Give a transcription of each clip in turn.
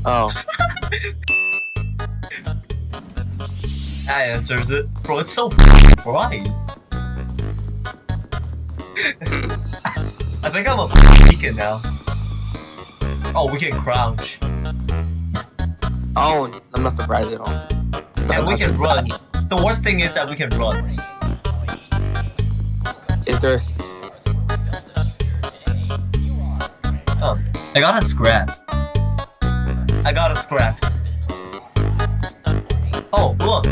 Oh. That answers it. Bro, it's so bright. I think I'm a beacon now. Oh, we can crouch. Oh, I'm not surprised at all. And we can run. The worst thing is that we can run. Is there... Oh, I got a scrap. I got a scrap. Oh, look.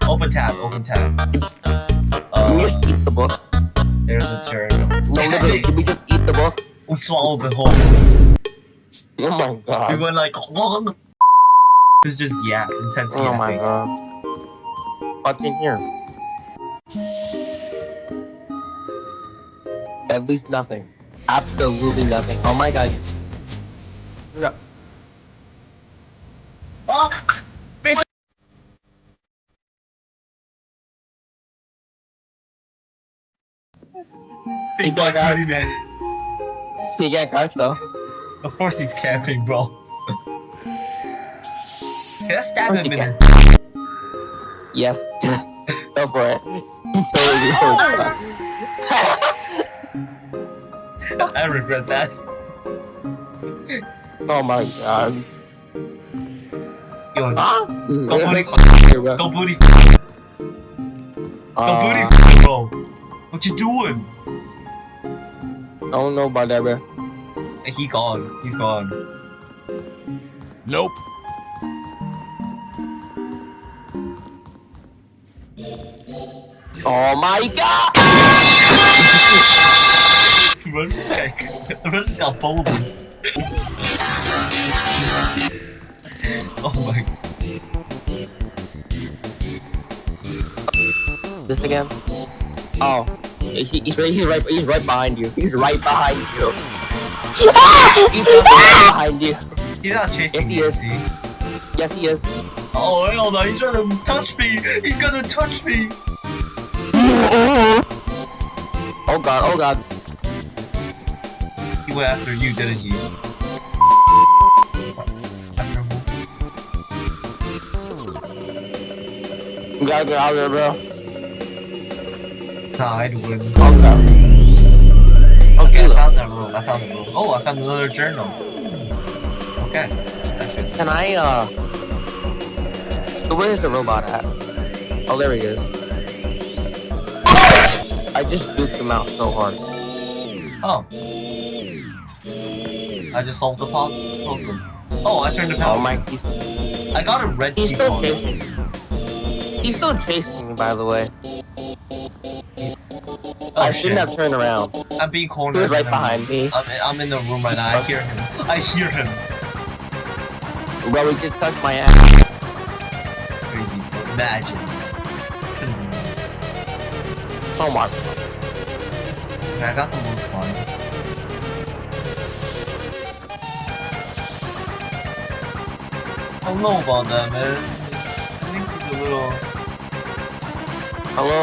Open tab, open tab. Can we just eat the book? There's a journal. No, literally, can we just eat the book? We swallowed the whole. Oh my We god. went like. It's just intense. Oh my god. What's in here? At least nothing. Absolutely nothing. Oh my god. Yeah. Oh, big black hoodie man. He got cards though. Of course he's camping, bro. Can I stab him in the... Yes. Go for it. I regret that. Oh my god. Yo, Huh? go booty. Go booty. Go booty, bro. What you doing? I don't know about that, bro. He gone. He's gone. Nope. Oh my god! Run check. The rest just got folded. Oh my. This again? Oh, he's right behind you. He's right behind you. He's right behind you. He's not chasing Yes, he me, is. see? Yes, he is. Oh hell no, he's trying to touch me! He's gonna touch me! Oh god, oh god. He went after you, didn't he? After who? You gotta get out of there, bro. Nah, I'd win. Okay. Okay, I look. found that room. I found the room. Oh, I found another journal. Okay. Can I, So where's the robot at? Oh, there he is. I just duped him out so hard. Oh. I just solved the puzzle. Oh, I turned the power. Oh my, I got a red he's key still card. chasing. He's still chasing me, by the way. Oh, I shouldn't shit. have turned around. I'm being cornered. He was right in a behind room. me. I'm in the room right now. I hear him. I hear him. Bro, he just touched my ass. Crazy. Imagine. Oh my. Man, I got some more fun. I don't know about that, man. I think he's a little... Hello,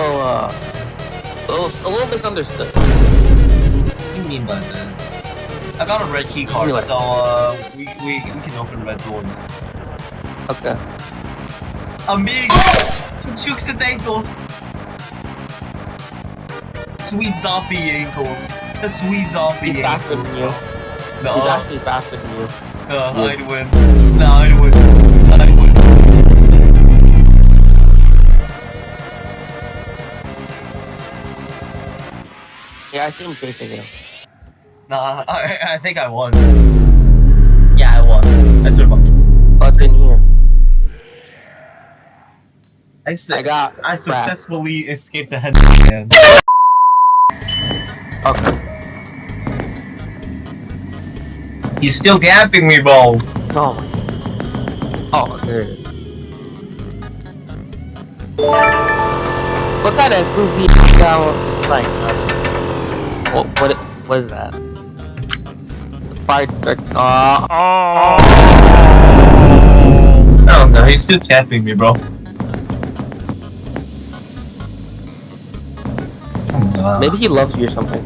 a little misunderstood. What do you mean by that? I got a red key card, Anyway. so we can open red doors. Okay. Amigo! Jukes his ankle! Sweet zombie ankles. The sweet zombie He's faster ankles. than you. No, He's actually faster than you. I'd win. No, I'd win. I'd win. Yeah, I see him chasing you. Nah, I think I won. Yeah, I won. I survived. What's in here? I crap. successfully escaped the headstand. Okay. He's still gapping me, bro. Oh. Oh, there it is. What kind of goofy sound? Like, what is that? Fire trick. Oh no, he's still gapping me, bro. Maybe he loves you or something.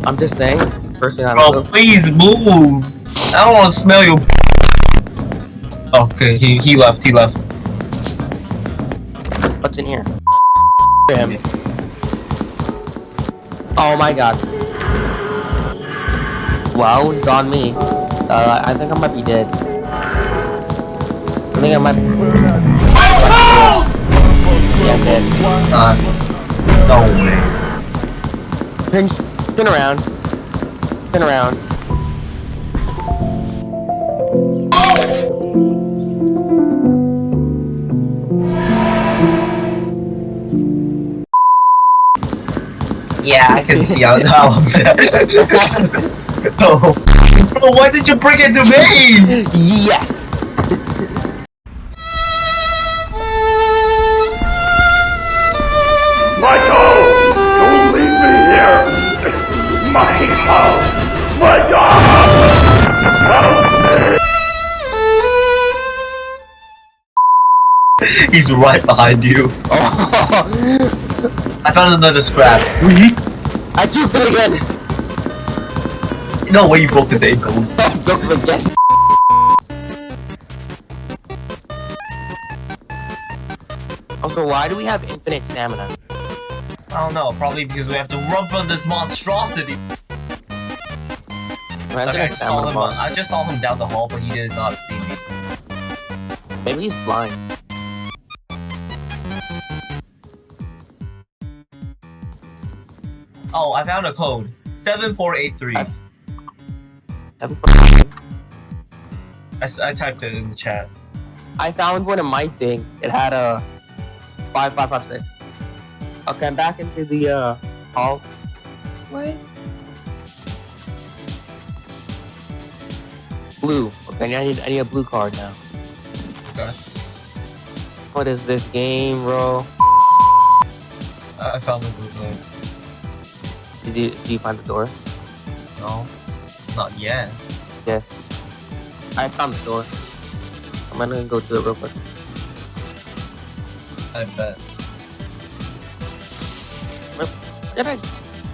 I'm just saying. Personally, I Bro, don't know. please move. I don't want to smell your. Okay, he left. He left. What's in here? Him. Oh my god. Well, he's on me. I think I might be dead. I think I might be... Yeah, I'm dead. No way. Turn around. Turn around. Yeah, I can see how I'm dead. Oh. Bro, why did you bring it to me? Yes! Michael! Don't leave me here! This is my house! My God! Help me! He's right behind you. Oh. I found another scrap. I juked it again! No way you broke his ankles. I broke him again. Also, why do we have infinite stamina? I don't know, probably because we have to run from this monstrosity. Okay, I just saw him down the hall, but he did not see me. Maybe he's blind. Oh, I found a code. 7483. I typed it in the chat. I found one in my thing. It had a 5556. Okay, I'm back into the hall. Wait. Blue. Okay, I need a blue card now. Okay. What is this game, bro? I found the blue code. Did you find the door? No, not yet. Yeah. I found the door. I'm gonna go to it real quick. I bet. Did I?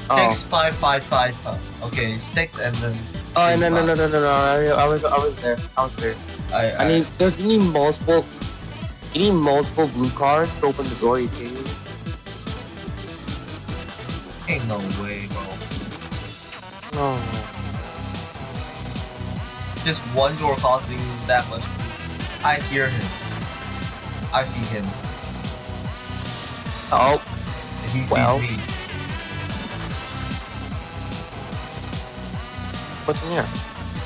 Oh. 65555. Okay, 6 and then. Oh no. I was there. I mean, you need multiple. You need multiple blue cards to open the door. You kidding me? Ain't no way, bro. No. Just one door costing that much. I hear him. I see him. Oh. And he sees me. What's in here?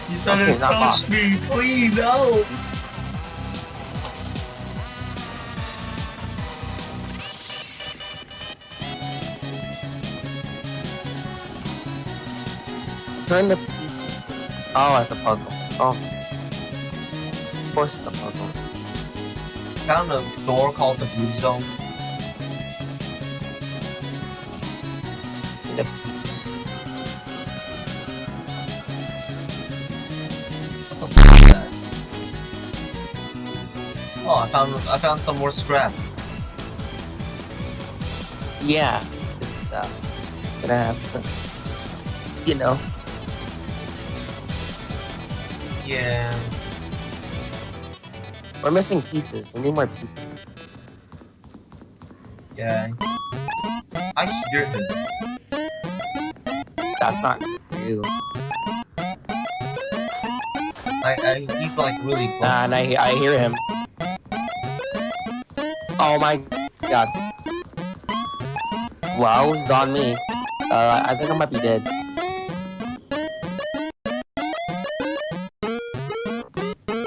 He's trying to touch me. Please, no. Turn the. Oh, it's a puzzle. Oh. Of course it's a puzzle. Found a door called the Blue Zone. Yep. What the fuck is that? Oh, I found some more scrap. Yeah. It's gonna have some. You know. Yeah. We're missing pieces. We need more pieces. Yeah. I hear him. That's not you. He's like really close. Nah, and I hear him. Oh my god. Wow, he's on me. I think I might be dead.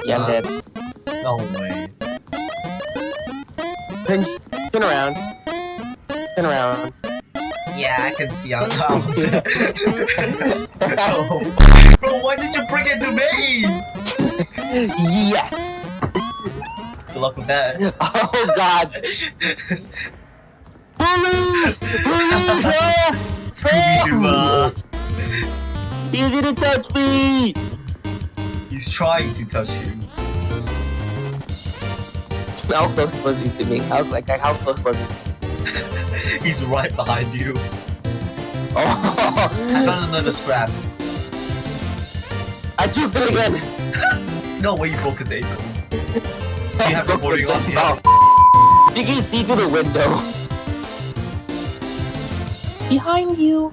Yeah, I'm dead. No way. Turn around. Turn around. Yeah, I can see how now. Bro, why did you bring it to me? Yes! Good luck with that. Oh god! Police! Police! Scooby-Doo, He's gonna touch me! He's trying to touch you. How close was he to me? How close was he? He's right behind you. Oh, I found another scrap. I juked it again. No way you broke his ankle. You have recording on here. Oh. You can see through the window. Behind you.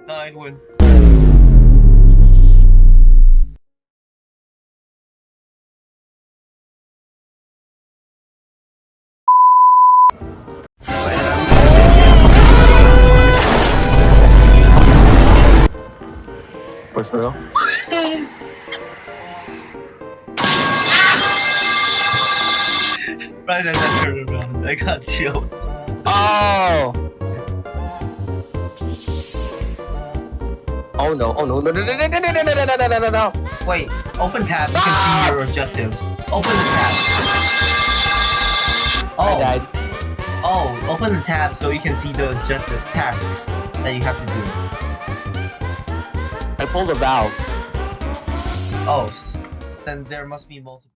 Nine win. Wait for real? Right as I turned around, I got chilled. Oh! Oh no, oh no, no, no, no, no, no, no, no, no, no, no, no, no. Wait, open tab, you can see your objectives. Open the tab. I died. Oh, open the tab so you can see the objective tasks that you have to do. I pulled a valve. Oh, then there must be multiple.